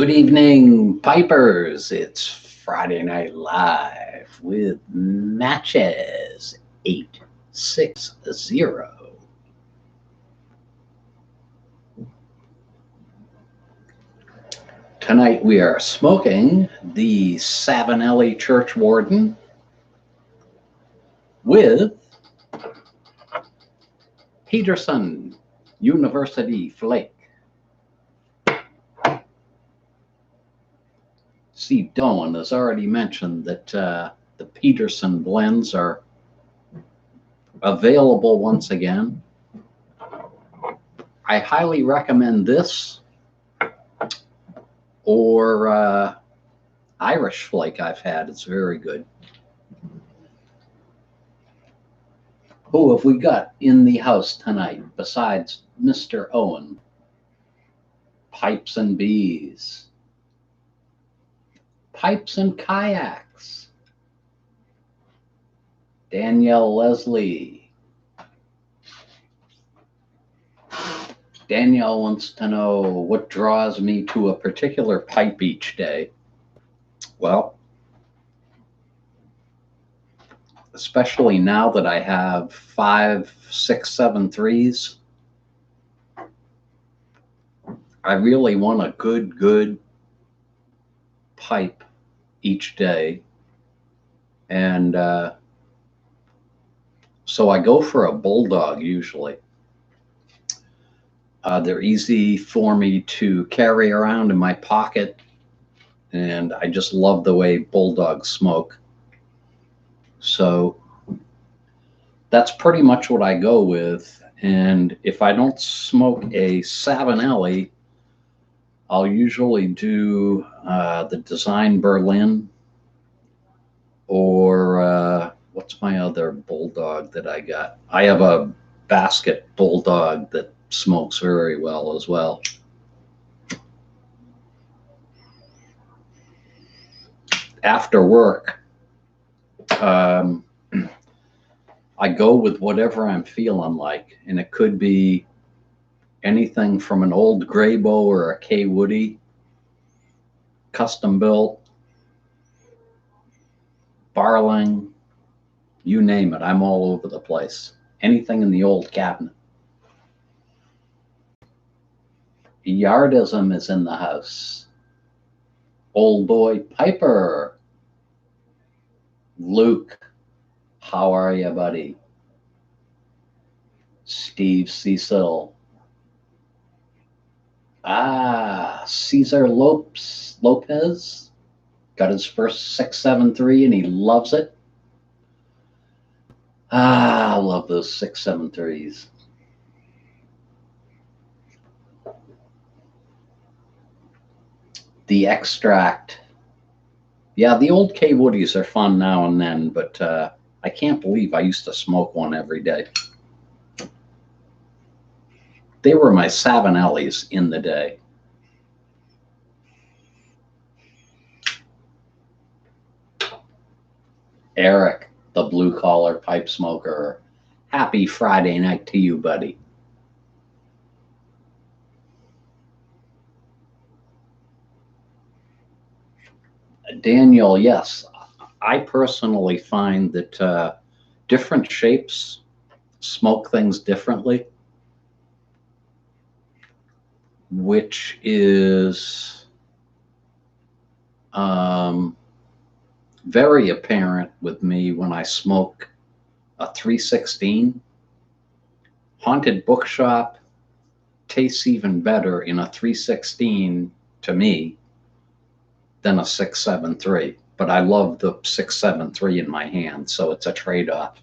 Good evening, Pipers. It's Friday Night Live with Matches 860. Tonight we are smoking the Savinelli Church Warden with Peterson University Flake. Steve Doan has already mentioned that the Peterson blends are available once again. I highly recommend this or Irish Flake I've had. It's very good. Who have we got in the house tonight besides Mr. Owen? Pipes and Bees. Pipes and Kayaks. Danielle Leslie. Danielle wants to know what draws me to a particular pipe each day. Well, especially now that I have 5, 6, 7 threes, I really want a good pipe each day. And so I go for a Bulldog usually. They're easy for me to carry around in my pocket, and I just love the way Bulldogs smoke. So that's pretty much what I go with. And if I don't smoke a Savinelli, I'll usually do the Design Berlin, or what's my other Bulldog that I got? I have a Basket Bulldog that smokes very well as well. After work, I go with whatever I'm feeling like, and it could be anything from an old Graybo or a K Woody, custom built, Barling, you name it. I'm all over the place. Anything in the old cabinet. Yardism is in the house. Old boy Piper. Luke, how are you, buddy? Steve Cecil. Cesar Lopez got his first 673 and he loves it. I love those 673s. The Extract. Yeah, the old K Woodies are fun now and then, but I can't believe I used to smoke one every day. They were my Savinellis in the day. Eric, the blue collar pipe smoker. Happy Friday night to you, buddy. Daniel, yes, I personally find that different shapes smoke things differently, which is very apparent with me when I smoke a 316. Haunted Bookshop tastes even better in a 316 to me than a 673, but I love the 673 in my hand, so it's a trade-off.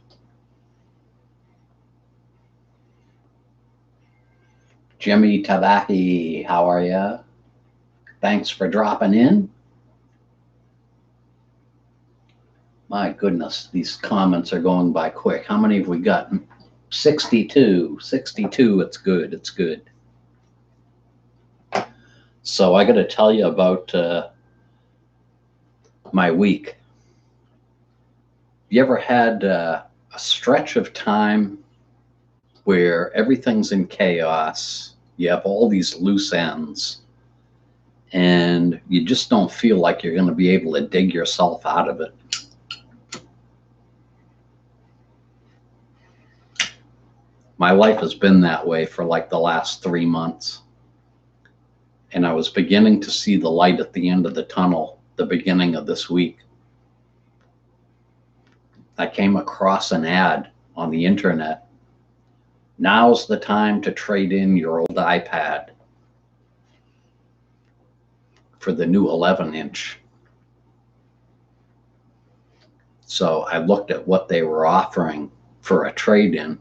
Jimmy Tabaki, how are you? Thanks for dropping in. My goodness, these comments are going by quick. How many have we got? 62. 62, it's good, it's good. So I got to tell you about my week. You ever had a stretch of time where everything's in chaos? You have all these loose ends, and you just don't feel like you're going to be able to dig yourself out of it. My life has been that way for like the last 3 months. And I was beginning to see the light at the end of the tunnel the beginning of this week. I came across an ad on the internet. Now's the time to trade in your old iPad for the new 11-inch. So I looked at what they were offering for a trade-in.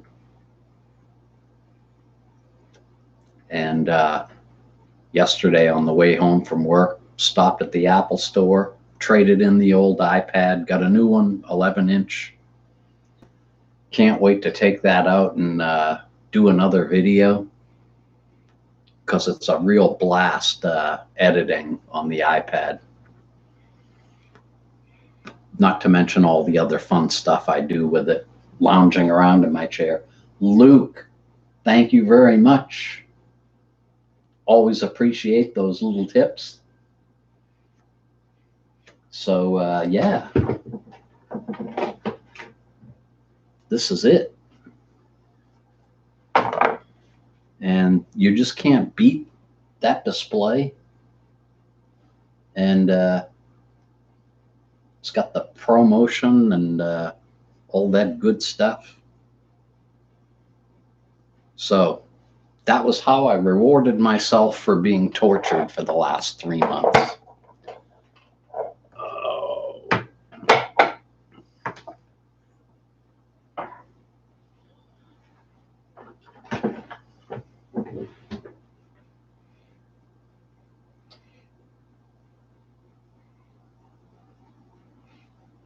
And yesterday on the way home from work, stopped at the Apple store, traded in the old iPad, got a new one, 11-inch. Can't wait to take that out and do another video, because it's a real blast editing on the iPad. Not to mention all the other fun stuff I do with it, lounging around in my chair. Luke, thank you very much. Always appreciate those little tips. So yeah, this is it. And you just can't beat that display. And it's got the ProMotion and all that good stuff. So that was how I rewarded myself for being tortured for the last 3 months. Oh.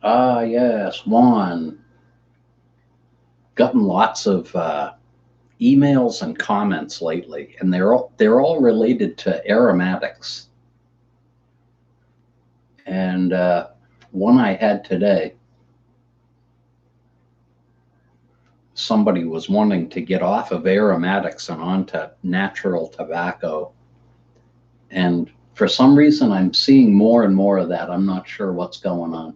Ah, yes, Juan. Gotten lots of emails and comments lately, and they're all related to aromatics. And one I had today, somebody was wanting to get off of aromatics and onto natural tobacco. And for some reason, I'm seeing more and more of that. I'm not sure what's going on.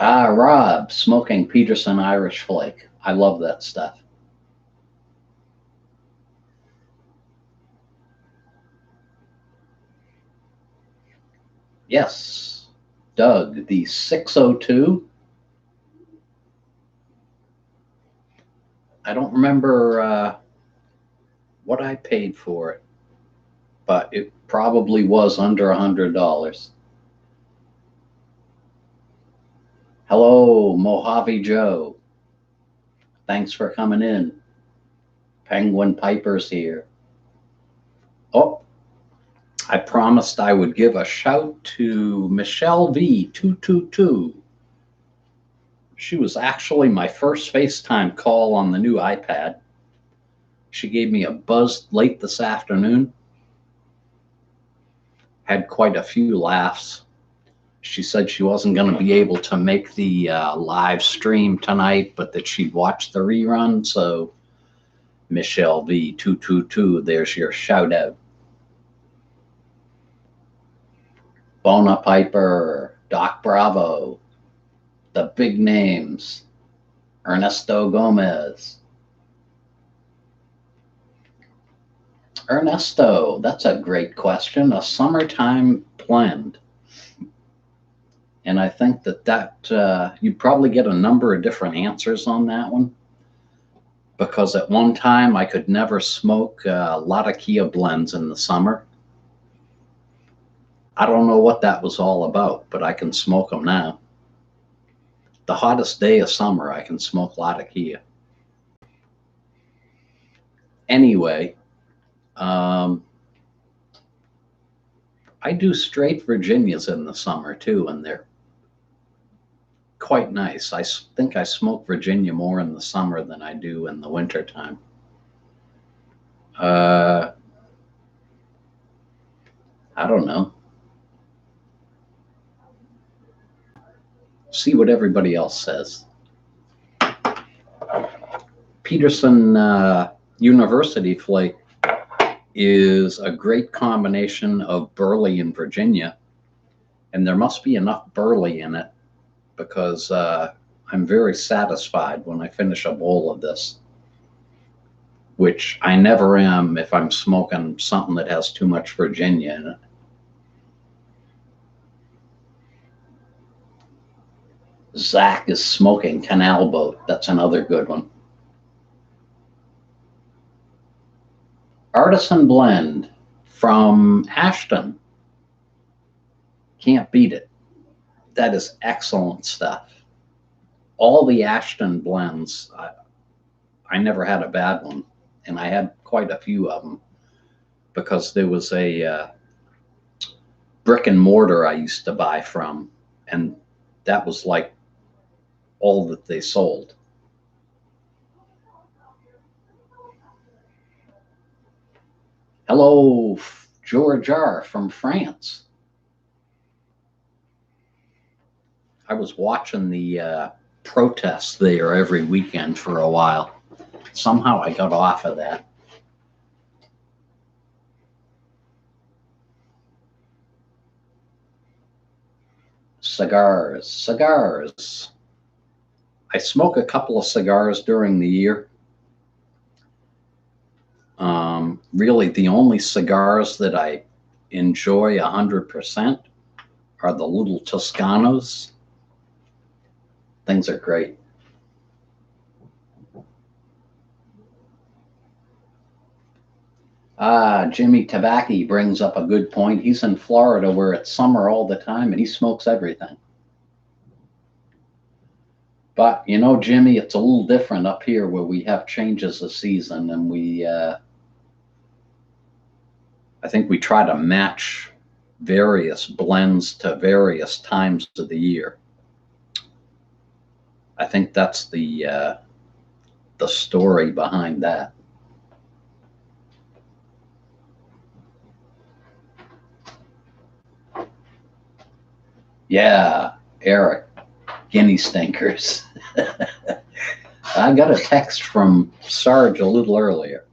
Ah, Rob, smoking Peterson Irish Flake. I love that stuff. Yes, Doug, the 602. I don't remember what I paid for it, but it probably was under $100. Hello, Mojave Joe. Thanks for coming in. Penguin Piper's here. Oh, I promised I would give a shout to Michelle V222. She was actually my first FaceTime call on the new iPad. She gave me a buzz late this afternoon. Had quite a few laughs. She said she wasn't going to be able to make the live stream tonight, but that she'd watch the rerun. So, Michelle V222, there's your shout out. Bona Piper, Doc Bravo, the big names, Ernesto Gomez. Ernesto, that's a great question. A summertime blend. And I think that you'd probably get a number of different answers on that one. Because at one time I could never smoke Latakia blends in the summer. I don't know what that was all about, but I can smoke them now. The hottest day of summer, I can smoke Latakia. Anyway, I do straight Virginias in the summer too, and they're quite nice. I think I smoke Virginia more in the summer than I do in the winter time. I don't know. See what everybody else says. Peterson University Flake. is a great combination of burley and Virginia. And there must be enough burley in it because I'm very satisfied when I finish a bowl of this, which I never am if I'm smoking something that has too much Virginia in it. Zach is smoking Canal Boat. That's another good one. Artisan Blend from Ashton. Can't beat it. That is excellent stuff. All the Ashton blends, I never had a bad one, and I had quite a few of them because there was a brick and mortar I used to buy from, and that was like all that they sold. Hello, George R. from France. I was watching the protests there every weekend for a while. Somehow I got off of that. Cigars. I smoke a couple of cigars during the year. Really, the only cigars that I enjoy 100% are the little Toscanos. Things are great. Jimmy Tabacchi brings up a good point. He's in Florida where it's summer all the time and he smokes everything. But you know, Jimmy, it's a little different up here where we have changes of season, and I think we try to match various blends to various times of the year. I think that's the story behind that. Yeah, Eric, guinea stinkers. I got a text from Sarge a little earlier.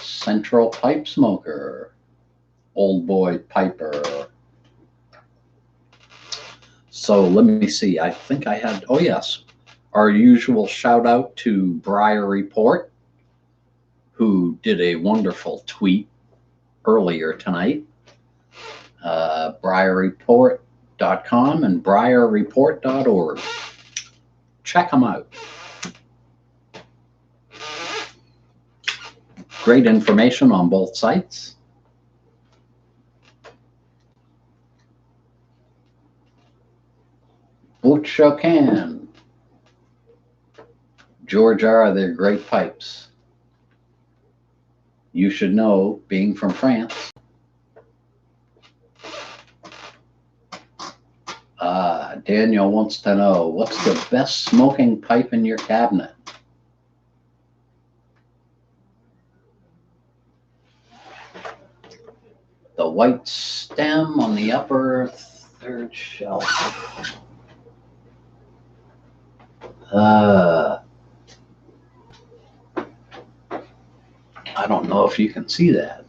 Central Pipe Smoker, Old Boy Piper. So let me see. I think I had, oh yes, our usual shout out to Briar Report, who did a wonderful tweet earlier tonight. BriarReport.com and BriarReport.org. Check them out. Great information on both sites. Butchocan. George R. They're great pipes. You should know, being from France. Daniel wants to know, what's the best smoking pipe in your cabinet? The white stem on the upper third shelf. I don't know if you can see that.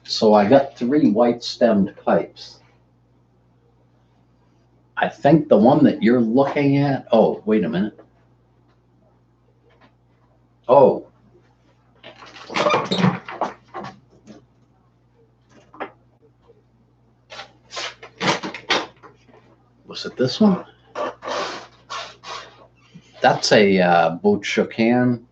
So I got 3 white stemmed pipes. I think the one that you're looking at, oh, wait a minute. Oh. Was it this one? That's a Butchocan.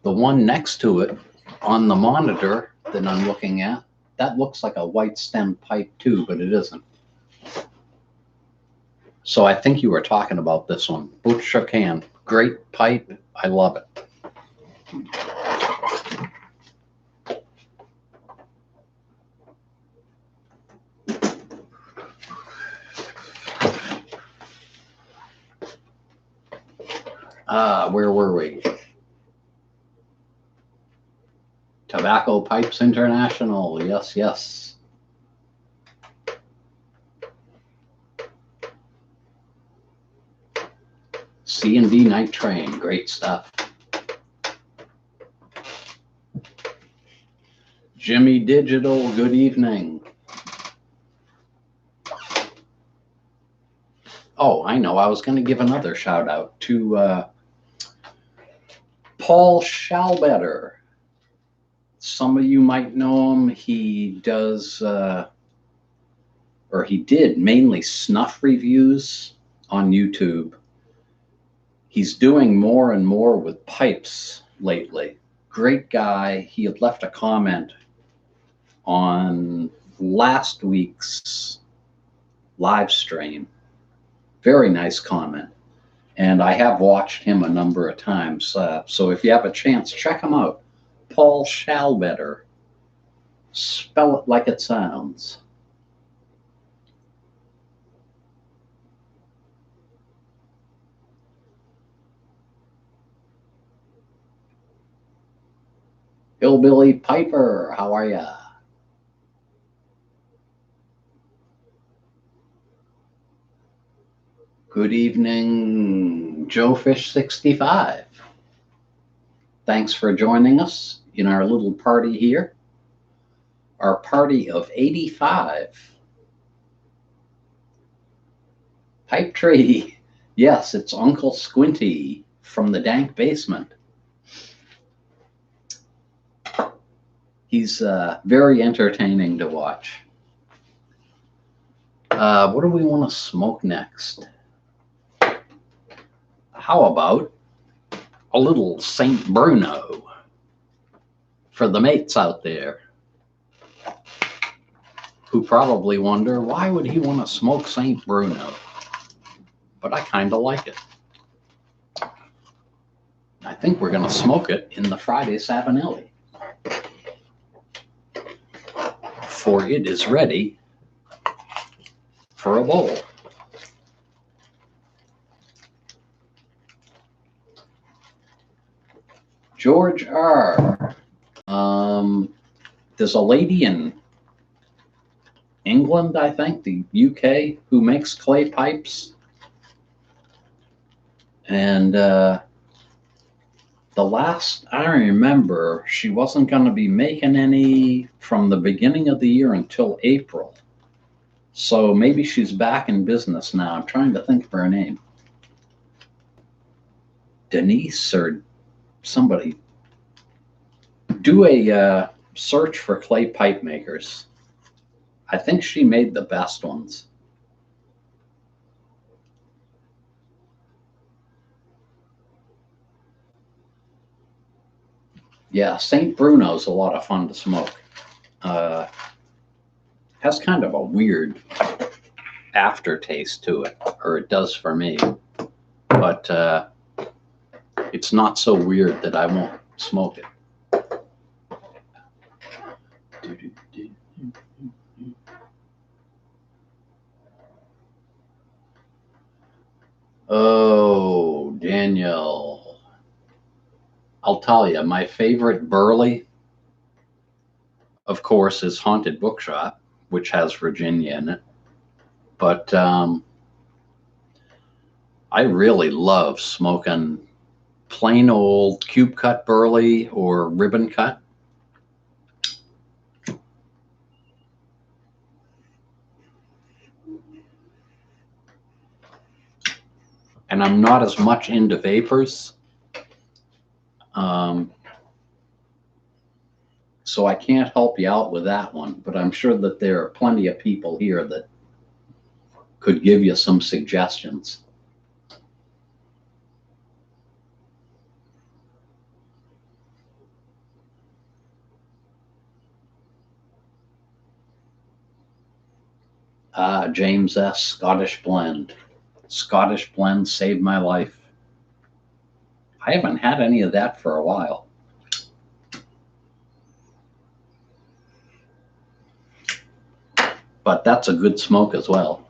The one next to it on the monitor that I'm looking at, that looks like a white stem pipe too, but it isn't. So I think you were talking about this one. Butchocan. Great pipe. I love it. Where were we? Tobacco Pipes International. Yes, yes. C&D Night Train. Great stuff. Jimmy Digital. Good evening. Oh, I know. I was going to give another shout out to Paul Schalbetter. Some of you might know him. He does, or he did mainly snuff reviews on YouTube. He's doing more and more with pipes lately. Great guy. He had left a comment on last week's live stream. Very nice comment. And I have watched him a number of times. So if you have a chance, check him out. Paul Schalbetter. Spell it like it sounds. Hillbilly Piper, how are ya? Good evening, Joe Fish 65. Thanks for joining us in our little party here. Our party of 85. Pipe Tree. Yes, it's Uncle Squinty from the dank basement. He's very entertaining to watch. What do we want to smoke next? How about a little St. Bruno for the mates out there who probably wonder, why would he want to smoke St. Bruno? But I kind of like it. I think we're going to smoke it in the Friday Savinelli. For it is ready for a bowl. George R. There's a lady in England, I think, the UK, who makes clay pipes. And the last I remember, she wasn't going to be making any from the beginning of the year until April. So maybe she's back in business now. I'm trying to think of her name. Denise or somebody. Do a search for clay pipe makers. I think she made the best ones. Yeah, St. Bruno's a lot of fun to smoke. Has kind of a weird aftertaste to it, or it does for me. But it's not so weird that I won't smoke it. Oh, Daniel. I'll tell you, my favorite Burley, of course, is Haunted Bookshop, which has Virginia in it. But I really love smoking plain old cube cut Burley or ribbon cut. And I'm not as much into vapors. So I can't help you out with that one, but I'm sure that there are plenty of people here that could give you some suggestions. James S. Scottish Blend. Scottish Blend saved my life. I haven't had any of that for a while. But that's a good smoke as well.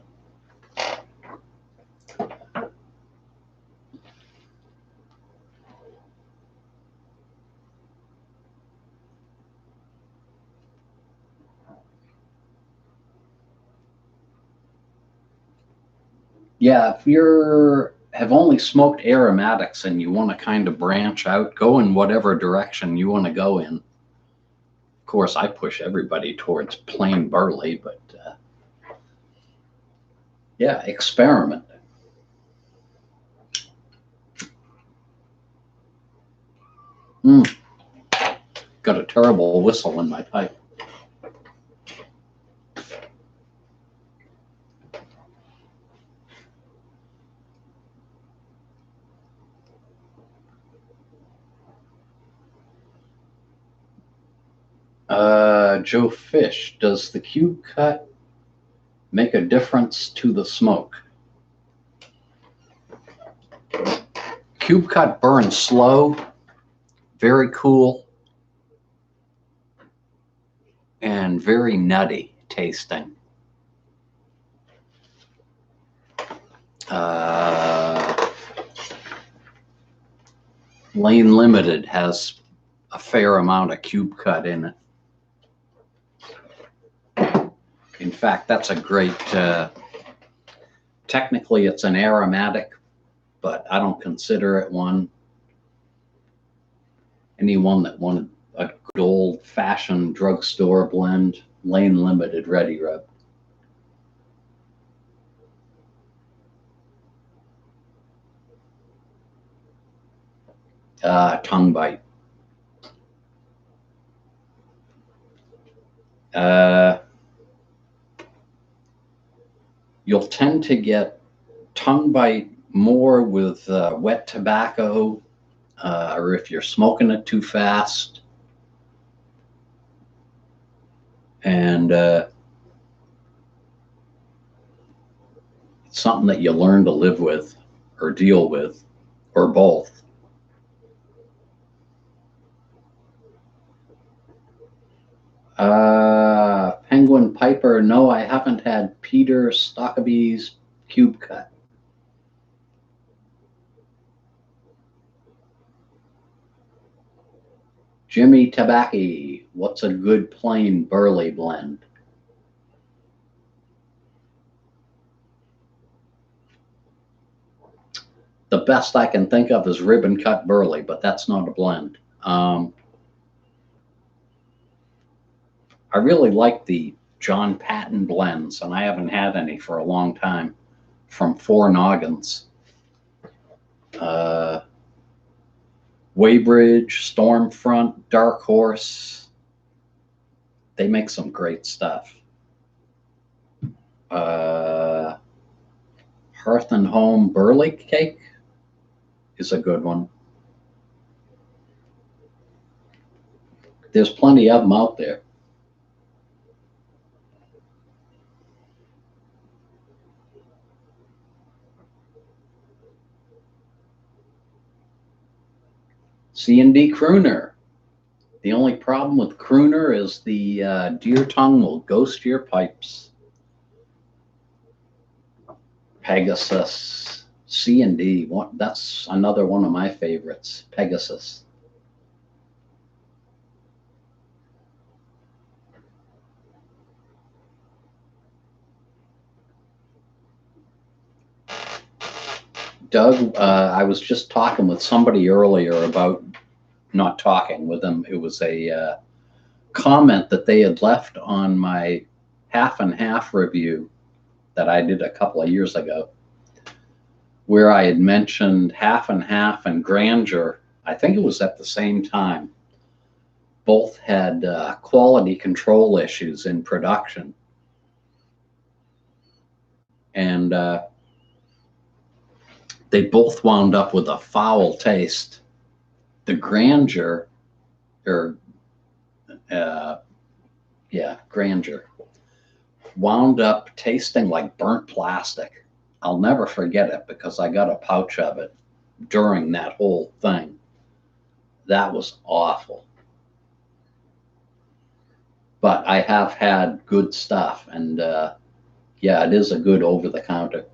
Yeah, if you're have only smoked aromatics and you want to kind of branch out, go in whatever direction you want to go in. Of course, I push everybody towards plain burley, but yeah, experiment. Mm, got a terrible whistle in my pipe. Joe Fish, does the cube cut make a difference to the smoke? Cube cut burns slow, very cool, and very nutty tasting. Lane Limited has a fair amount of cube cut in it. In fact, that's a great, technically it's an aromatic, but I don't consider it one. Anyone that wanted a good old fashioned drugstore blend, Lane Limited Ready Rub. Tongue bite. You'll tend to get tongue bite more with wet tobacco, or if you're smoking it too fast. And it's something that you learn to live with or deal with, or both. Penguin Piper, no, I haven't had Peter Stockaby's cube cut. Jimmy Tabaki, what's a good plain burley blend? The best I can think of is ribbon cut burley, but that's not a blend. I really like the John Patton blends, and I haven't had any for a long time, from Four Noggins. Weybridge, Stormfront, Dark Horse. They make some great stuff. Hearth and Home Burley Cake is a good one. There's plenty of them out there. C&D Crooner. The only problem with Crooner is the deer tongue will ghost your pipes. Pegasus, C&D, that's another one of my favorites, Pegasus. Doug, I was just talking with somebody earlier about, not talking with them, it was a comment that they had left on my half and half review that I did a couple of years ago, where I had mentioned half and half and Grandeur. I think it was at the same time. Both had quality control issues in production. And they both wound up with a foul taste. The Grandeur, or Grandeur, wound up tasting like burnt plastic. I'll never forget it because I got a pouch of it during that whole thing. That was awful. But I have had good stuff, and yeah, it is a good over the counter.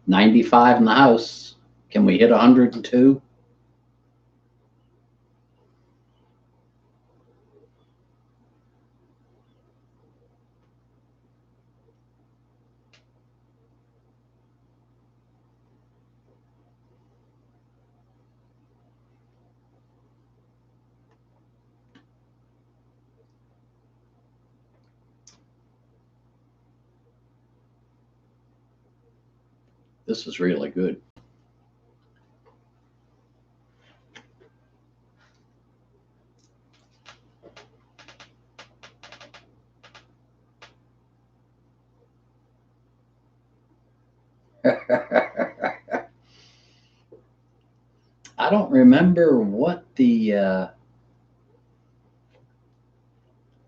95 in the house. Can we hit 102? This is really good. I don't remember what the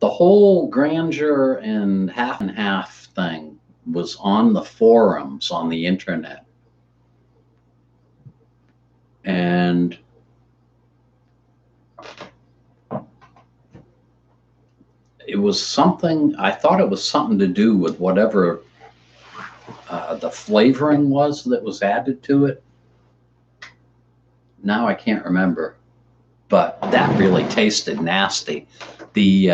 whole grandeur and half thing was on the forums on the internet. And it was something, I thought it was something to do with whatever the flavoring was that was added to it. Now I can't remember, but that really tasted nasty. The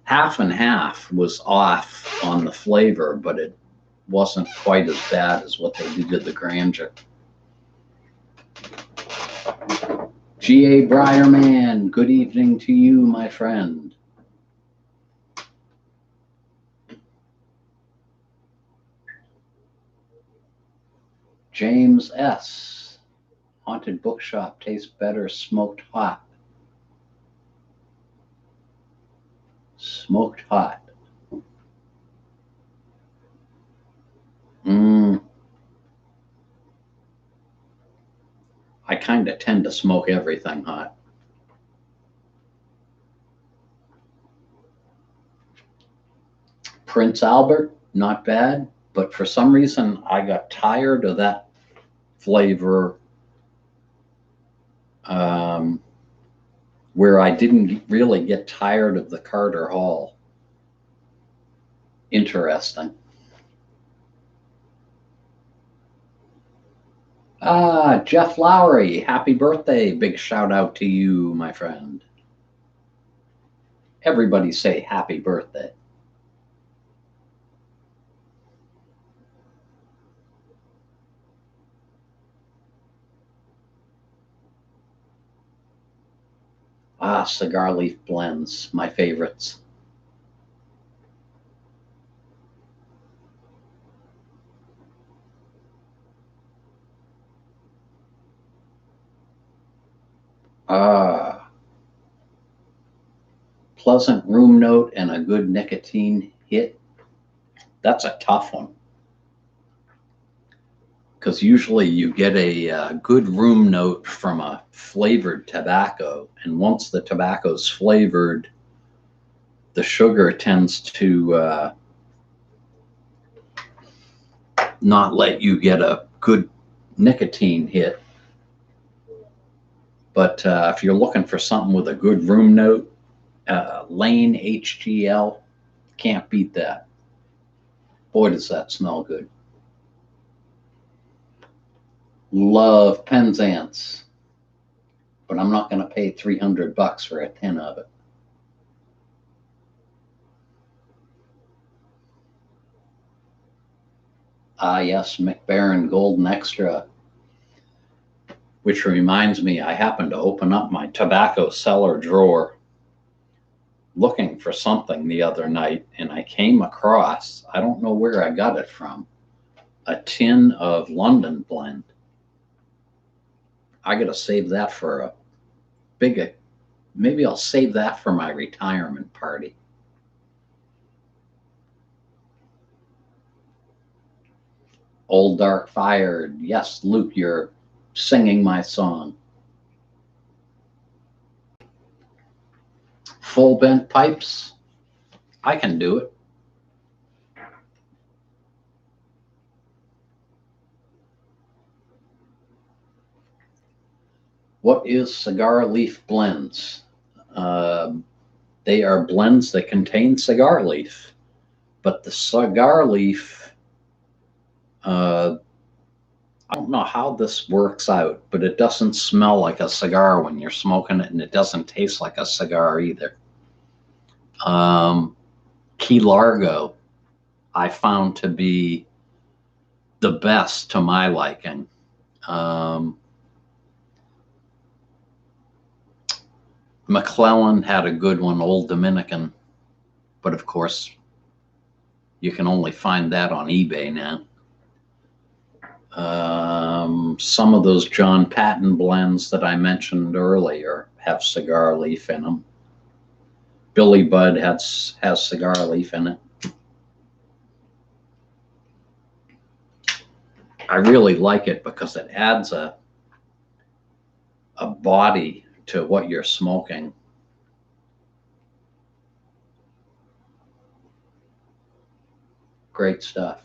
half and half was off on the flavor, but it wasn't quite as bad as what they did to the grandeur. G.A. Briarman, good evening to you, my friend. James S. Haunted Bookshop tastes better smoked hot. Smoked hot. I kind of tend to smoke everything hot. Prince Albert, not bad, but for some reason I got tired of that flavor where I didn't really get tired of the Carter Hall. Interesting. Jeff Lowry, happy birthday. Big shout out to you, my friend. Everybody say happy birthday. Cigar leaf blends, my favorites. Pleasant room note and a good nicotine hit. That's a tough one. Because usually you get a good room note from a flavored tobacco. And once the tobacco's flavored, the sugar tends to not let you get a good nicotine hit. But if you're looking for something with a good room note, Lane HGL, can't beat that. Boy, does that smell good. Love Penzance, but I'm not going to pay $300 for a tin of it. Yes, McBaron Golden Extra, which reminds me, I happened to open up my tobacco cellar drawer looking for something the other night, and I came across, I don't know where I got it from, a tin of London Blend. I got to save that for a big, maybe I'll save that for my retirement party. Old Dark Fired. Yes, Luke, you're singing my song. Full bent pipes. I can do it. What is cigar leaf blends? They are blends that contain cigar leaf, but the cigar leaf, I don't know how this works out, but it doesn't smell like a cigar when you're smoking it, and it doesn't taste like a cigar either. Key Largo, I found to be the best to my liking. McClellan had a good one, Old Dominican, but of course, you can only find that on eBay now. Some of those John Patton blends that I mentioned earlier have cigar leaf in them. Billy Bud has cigar leaf in it. I really like it because it adds a body to what you're smoking. Great stuff.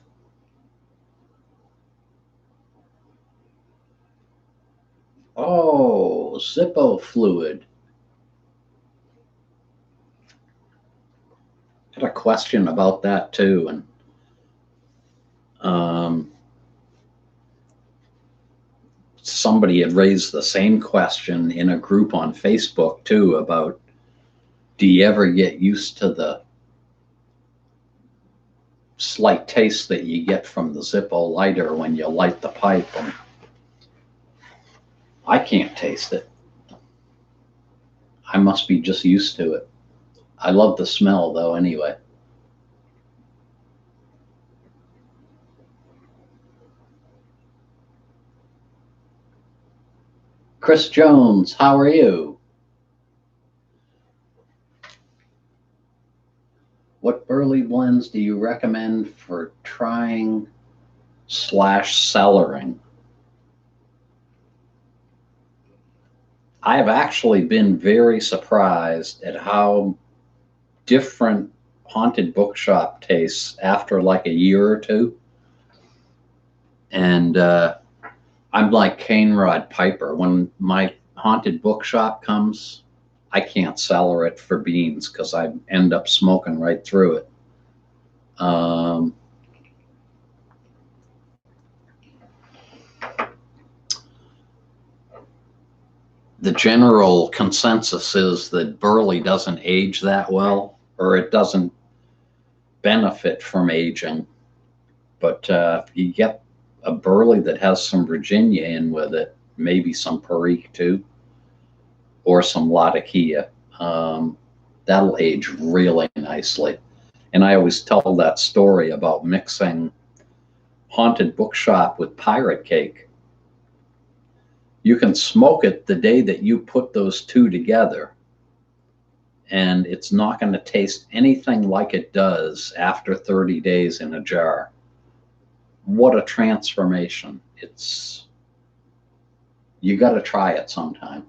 Oh, Zippo fluid. Had a question about that too, and somebody had raised the same question in a group on Facebook too about, do you ever get used to the slight taste that you get from the Zippo lighter when you light the pipe? And I can't taste it. I must be just used to it. I love the smell though anyway. Chris Jones, how are you? What burley blends do you recommend for trying / cellaring? I have actually been very surprised at how different Haunted Bookshop tastes after like a year or two. And I'm like Cane Rod Piper. When my Haunted Bookshop comes, I can't cellar it for beans because I end up smoking right through it. The general consensus is that burley doesn't age that well, or it doesn't benefit from aging. But you get a burley that has some Virginia in with it, maybe some Perique too, or some Latakia. That'll age really nicely. And I always tell that story about mixing Haunted Bookshop with Pirate Cake. You can smoke it the day that you put those two together, and it's not going to taste anything like it does after 30 days in a jar. What a transformation. You got to try it sometime.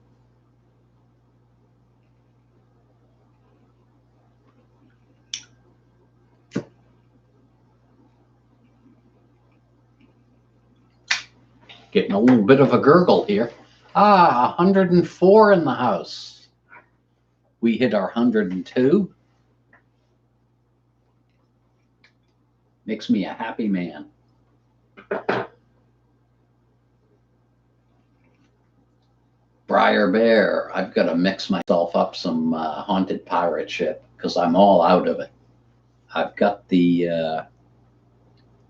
Getting a little bit of a gurgle here. 104 in the house. We hit our 102. Makes me a happy man. Briar Bear, I've got to mix myself up some Haunted Pirate shit because I'm all out of it. I've got the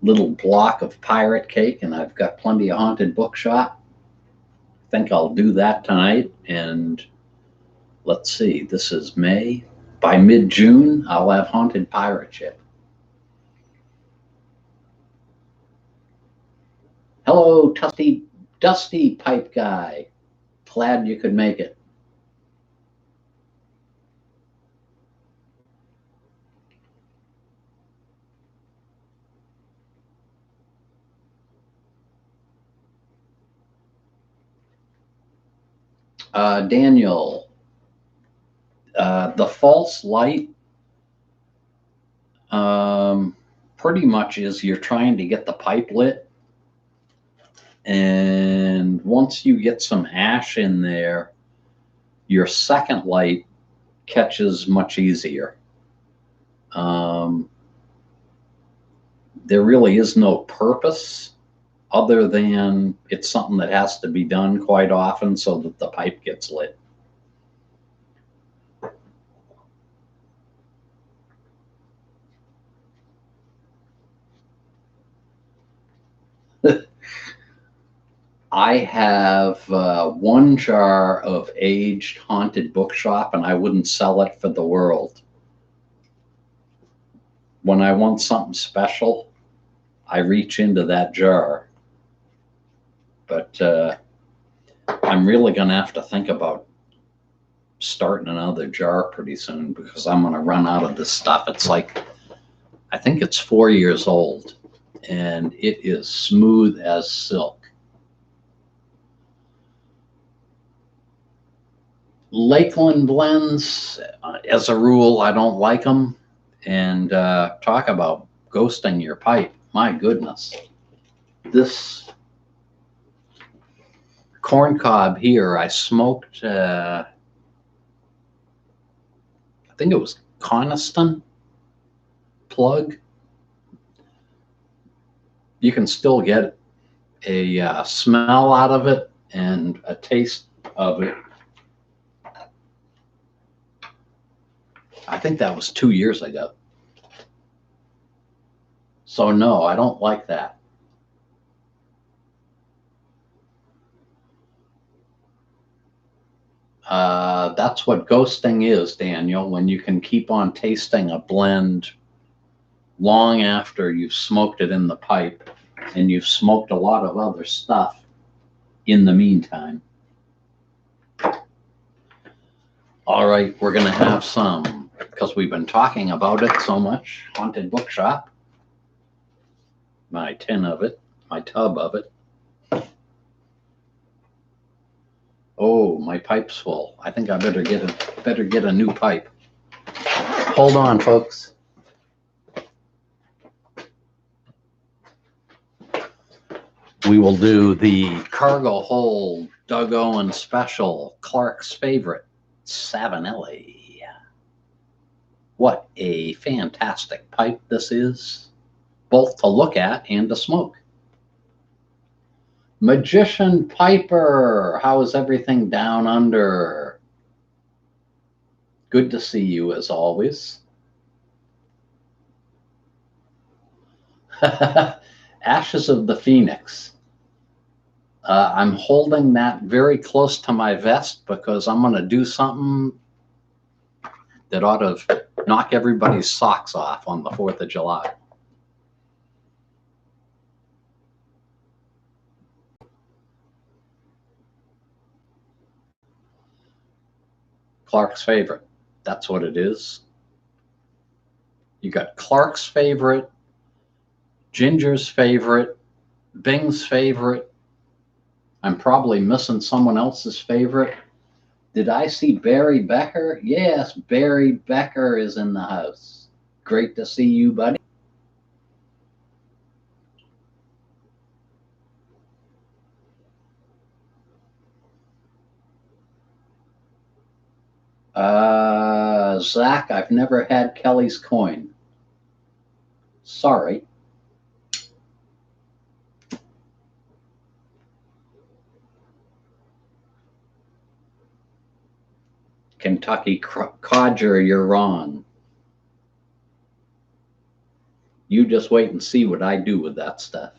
little block of Pirate Cake, and I've got plenty of Haunted Bookshop. I think I'll do that tonight. And let's see, this is May. By mid-June, I'll have Haunted Pirate shit. Hello, Dusty Pipe Guy. Glad you could make it. Daniel, the false light pretty much is you're trying to get the pipe lit. And once you get some ash in there, your second light catches much easier. There really is no purpose other than it's something that has to be done quite often so that the pipe gets lit. I have one jar of aged Haunted Bookshop, and I wouldn't sell it for the world. When I want something special, I reach into that jar. but I'm really going to have to think about starting another jar pretty soon because I'm going to run out of this stuff. It's like, I think it's 4 years old and it is smooth as silk. Lakeland blends, as a rule, I don't like them. And talk about ghosting your pipe. My goodness. This corn cob here, I smoked, I think it was Coniston plug. You can still get a smell out of it and a taste of it. I think that was 2 years ago. So no, I don't like that. That's what ghosting is, Daniel, when you can keep on tasting a blend long after you've smoked it in the pipe and you've smoked a lot of other stuff in the meantime. All right, we're going to have some, because we've been talking about it so much, Haunted Bookshop. My tin of it, my tub of it. Oh, my pipe's full. I think I better get a new pipe. Hold on, folks. We will do the cargo hold Doug Owen special, Clark's favorite, Savinelli. What a fantastic pipe this is, both to look at and to smoke. Magician Piper, how is everything down under? Good to see you as always. Ashes of the Phoenix. I'm holding that very close to my vest because I'm going to do something that ought to knock everybody's socks off on the 4th of July. Clark's favorite. That's what it is. You got Clark's favorite, Ginger's favorite, Bing's favorite. I'm probably missing someone else's favorite. Did I see Barry Becker? Yes, Barry Becker is in the house. Great to see you, buddy. Zach, I've never had Kelly's coin. Sorry. Kentucky Codger, you're wrong. You just wait and see what I do with that stuff.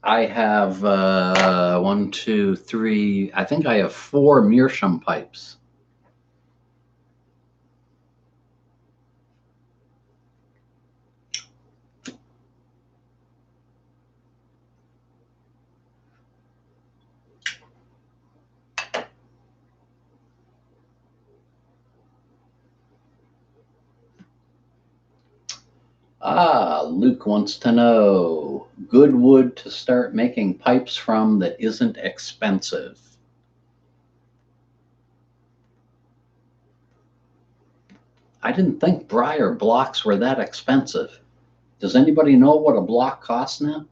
I have 1, 2, 3. I think I have 4 meerschaum pipes. Luke wants to know, good wood to start making pipes from that isn't expensive. I didn't think briar blocks were that expensive. Does anybody know what a block costs now?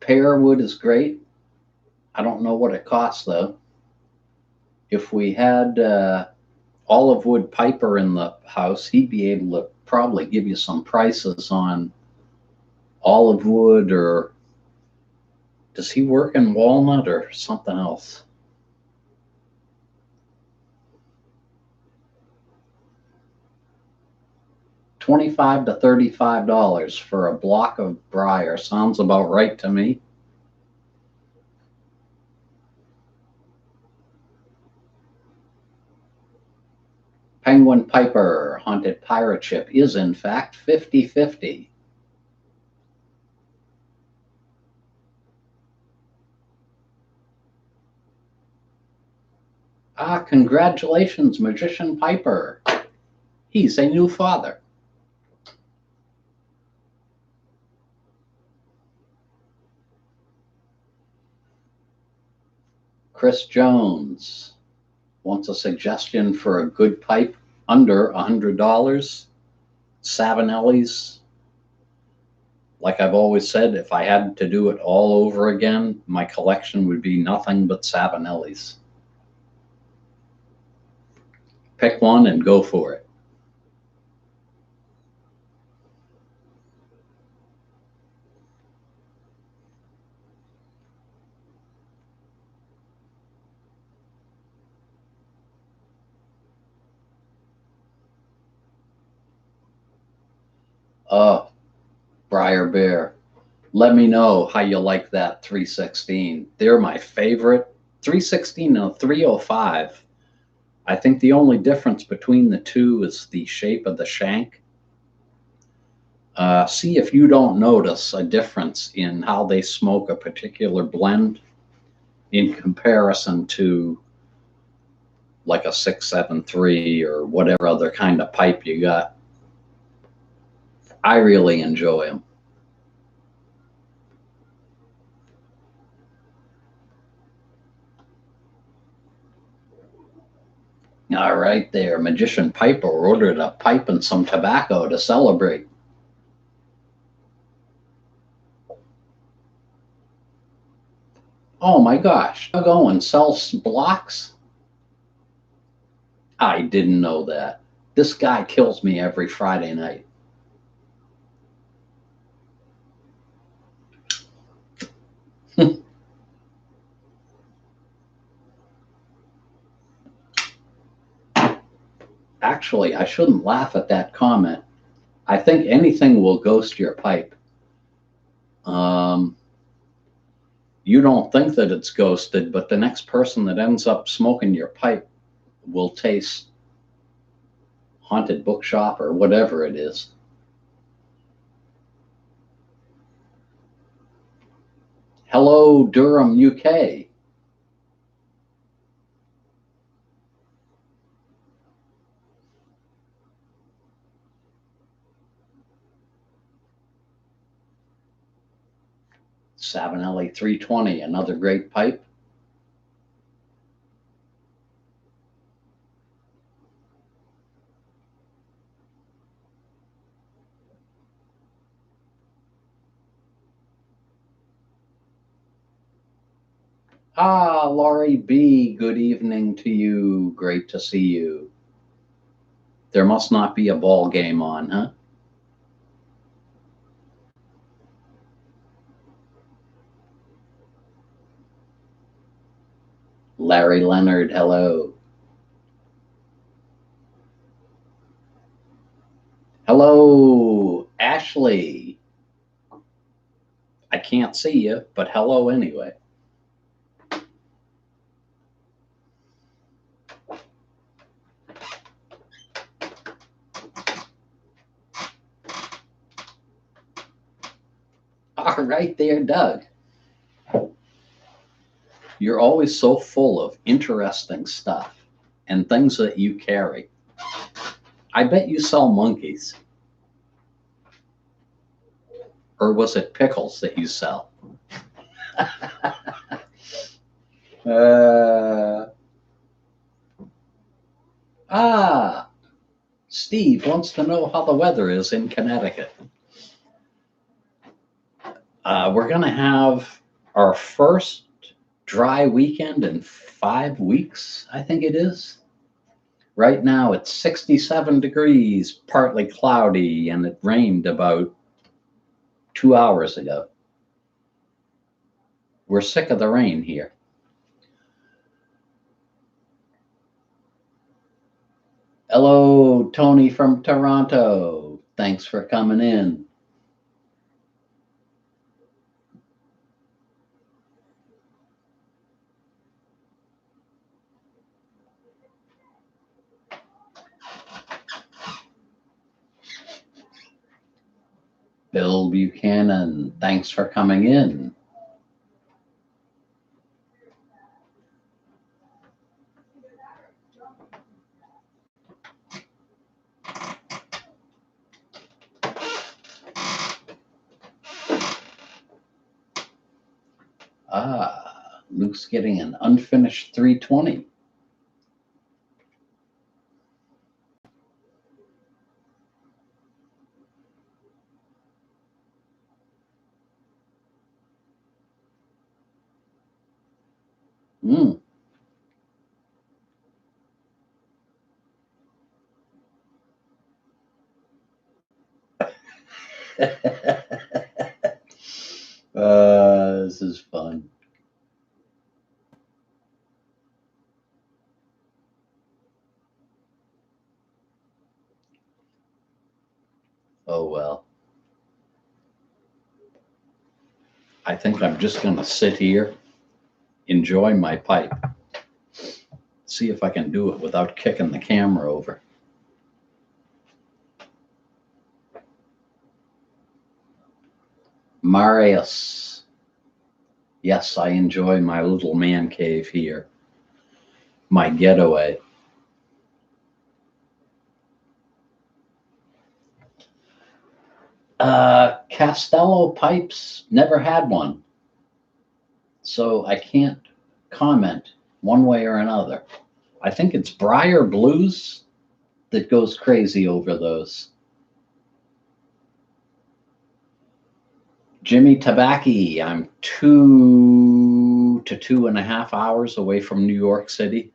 Pear wood is great. I don't know what it costs though. If we had Olive Wood Piper in the house, he'd be able to probably give you some prices on olive wood, or does he work in walnut or something else? $25 to $35 for a block of briar sounds about right to me. Penguin Piper Haunted Pirate Ship is in fact 50-50. Ah, congratulations, Magician Piper. He's a new father. Chris Jones wants a suggestion for a good pipe under $100. Savinelli's. Like I've always said, if I had to do it all over again, my collection would be nothing but Savinelli's. Pick one and go for it. Briar Bear, let me know how you like that 316. They're my favorite. 316 and 305. I think the only difference between the two is the shape of the shank. See if you don't notice a difference in how they smoke a particular blend in comparison to like a 673 or whatever other kind of pipe you got. I really enjoy them. All right there, Magician Piper ordered a pipe and some tobacco to celebrate. Oh my gosh, I'll go and sell blocks? I didn't know that. This guy kills me every Friday night. Actually, I shouldn't laugh at that comment. I think anything will ghost your pipe. You don't think that it's ghosted, but the next person that ends up smoking your pipe will taste Haunted Bookshop or whatever it is. Hello, Durham, UK. Savinelli 320, another great pipe. Ah, Laurie B., good evening to you. Great to see you. There must not be a ball game on, huh? Larry Leonard, hello. Hello, Ashley. I can't see you, but hello anyway. All right there, Doug. You're always so full of interesting stuff and things that you carry. I bet you sell monkeys. Or was it pickles that you sell? Steve wants to know how the weather is in Connecticut. We're going to have our first dry weekend in 5 weeks, I think it is. Right now it's 67 degrees, partly cloudy, and it rained about 2 hours ago. We're sick of the rain here. Hello, Tony from Toronto. Thanks for coming in. Bill Buchanan, thanks for coming in. Luke's getting an unfinished 320. Mm. This is fun. Oh, well. I think I'm just going to sit here, enjoy my pipe, see if I can do it without kicking the camera over. Marius. Yes, I enjoy my little man cave here, my getaway. Castello pipes, never had one. So I can't comment one way or another. I think it's Briar Blues that goes crazy over those. Jimmy Tabaki, I'm 2 to 2.5 hours away from New York City.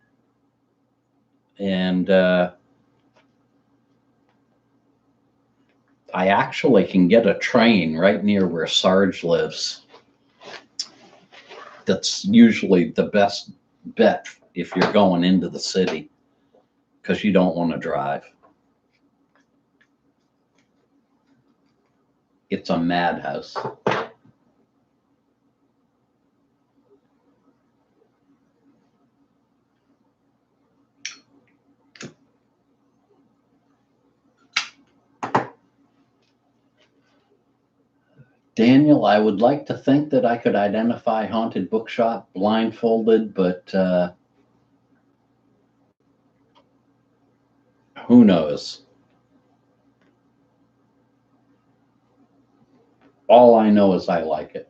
And I actually can get a train right near where Sarge lives. That's usually the best bet if you're going into the city, because you don't want to drive. It's a madhouse. Daniel, I would like to think that I could identify Haunted Bookshop blindfolded, but who knows? All I know is I like it.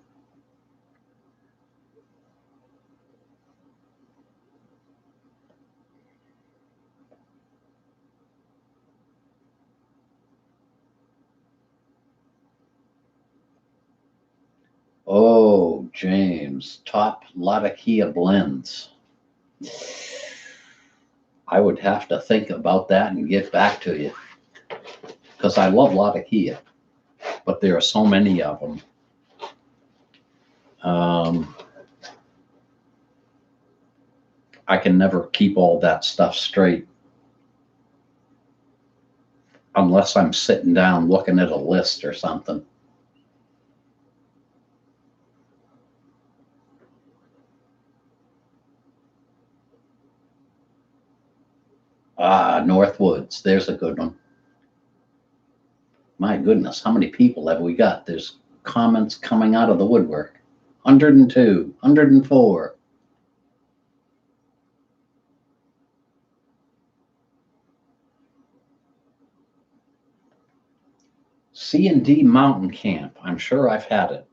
Oh, James, top Latakia blends. I would have to think about that and get back to you, because I love Latakia, but there are so many of them. I can never keep all that stuff straight unless I'm sitting down looking at a list or something. Northwoods, there's a good one. My goodness, how many people have we got? There's comments coming out of the woodwork. 102, 104. C&D Mountain Camp. I'm sure I've had it.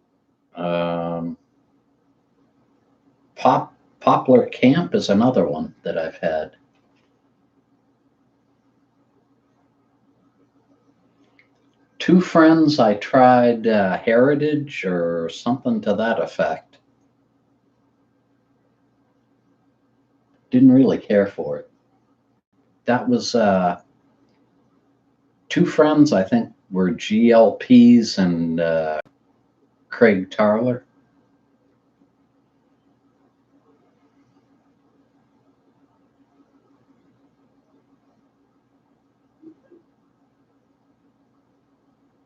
Poplar Camp is another one that I've had. Two friends, I tried Heritage or something to that effect. Didn't really care for it. That was two friends, I think, were GLPs and Craig Tarler.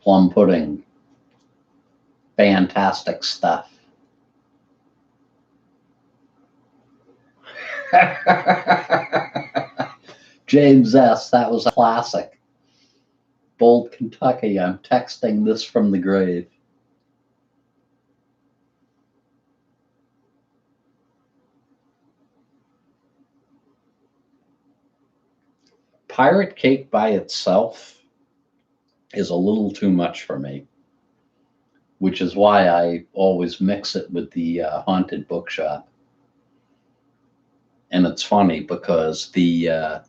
Plum pudding. Fantastic stuff. James S., that was a classic. Bold, Kentucky, I'm texting this from the grave. Pirate cake by itself is a little too much for me, which is why I always mix it with the Haunted Bookshop. And it's funny because the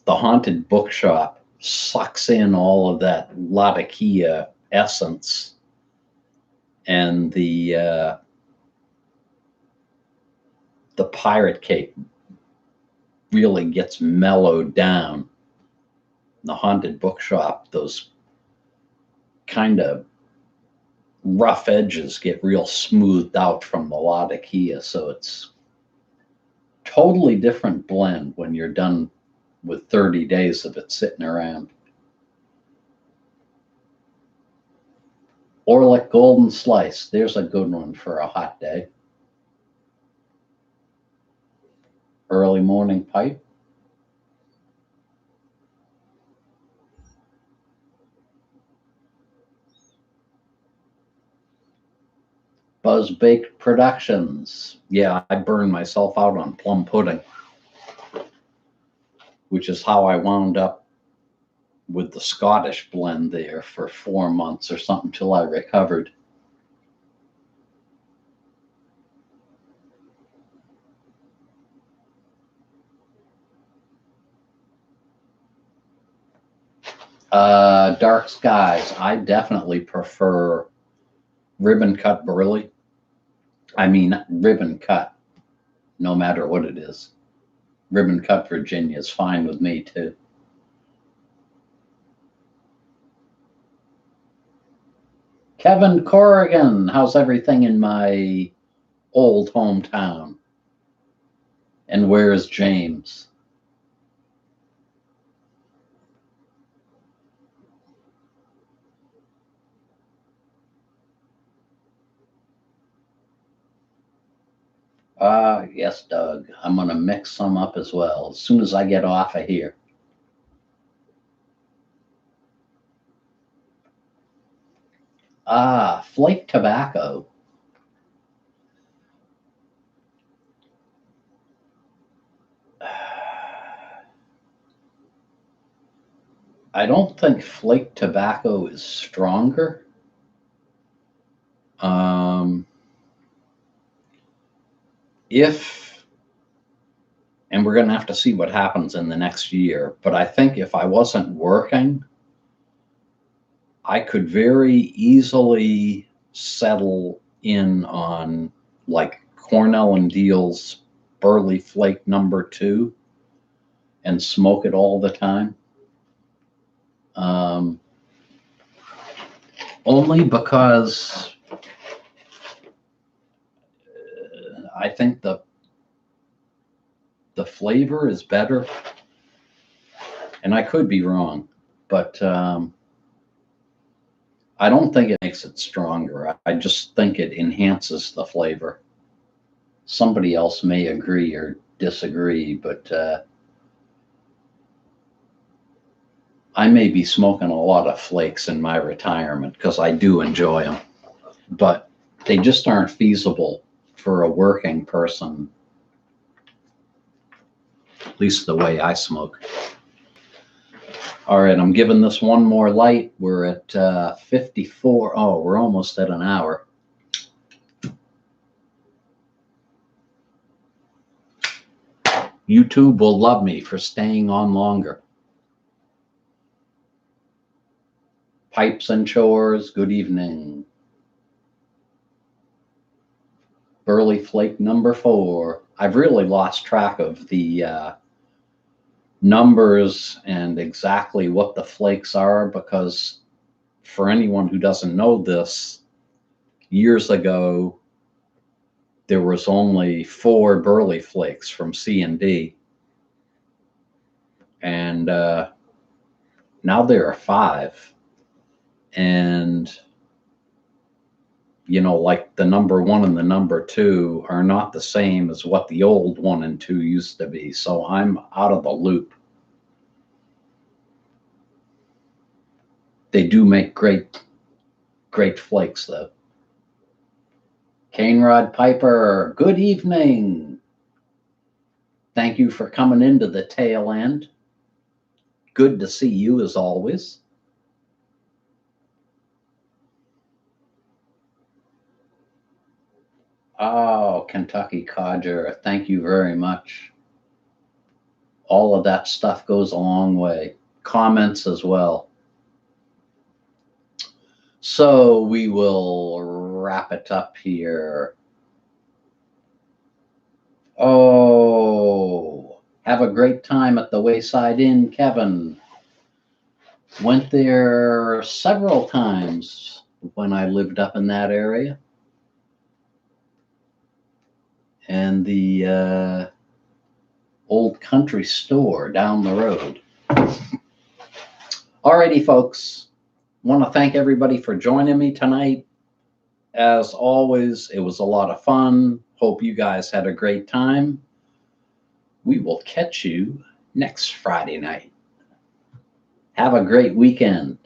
Haunted Bookshop sucks in all of that Latakia essence, and the pirate cake really gets mellowed down. The Haunted Bookshop, those kind of rough edges get real smoothed out from the Latakia, so it's totally different blend when you're done with 30 days of it sitting around. Orlik Golden Slice, there's a good one for a hot day. Early morning pipe. Buzz Baked Productions. Yeah, I burned myself out on plum pudding, which is how I wound up with the Scottish blend there for 4 months or something till I recovered. Dark Skies. I definitely prefer ribbon cut burley. I mean, ribbon cut, no matter what it is. Ribbon cut Virginia is fine with me too. Kevin Corrigan, how's everything in my old hometown? And where's James? Yes, Doug. I'm going to mix some up as well as soon as I get off of here. Flake tobacco. I don't think flake tobacco is stronger. And we're going to have to see what happens in the next year, but I think if I wasn't working, I could very easily settle in on like Cornell and Deal's Burley Flake #2 and smoke it all the time. Only because I think the flavor is better, and I could be wrong, but I don't think it makes it stronger. I just think it enhances the flavor. Somebody else may agree or disagree, but I may be smoking a lot of flakes in my retirement because I do enjoy them, but they just aren't feasible for a working person, at least the way I smoke. All right, I'm giving this one more light. We're at 54. Oh, we're almost at an hour. YouTube will love me for staying on longer. Pipes and Chores, good evening. Burley Flake #4. I've really lost track of the numbers and exactly what the flakes are, because for anyone who doesn't know this, years ago there was only 4 Burley Flakes from C&D, and now there are 5. And you know, like the #1 and the #2 are not the same as what the old 1 and 2 used to be. So I'm out of the loop. They do make great flakes, though. Cane Rod Piper, good evening. Thank you for coming into the tail end. Good to see you as always. Oh, Kentucky Codger, thank you very much. All of that stuff goes a long way. Comments as well. So we will wrap it up here. Oh, have a great time at the Wayside Inn, Kevin. Went there several times when I lived up in that area. And the old country store down the road. Alrighty, folks. Want to thank everybody for joining me tonight. As always, it was a lot of fun. Hope you guys had a great time. We will catch you next Friday night. Have a great weekend.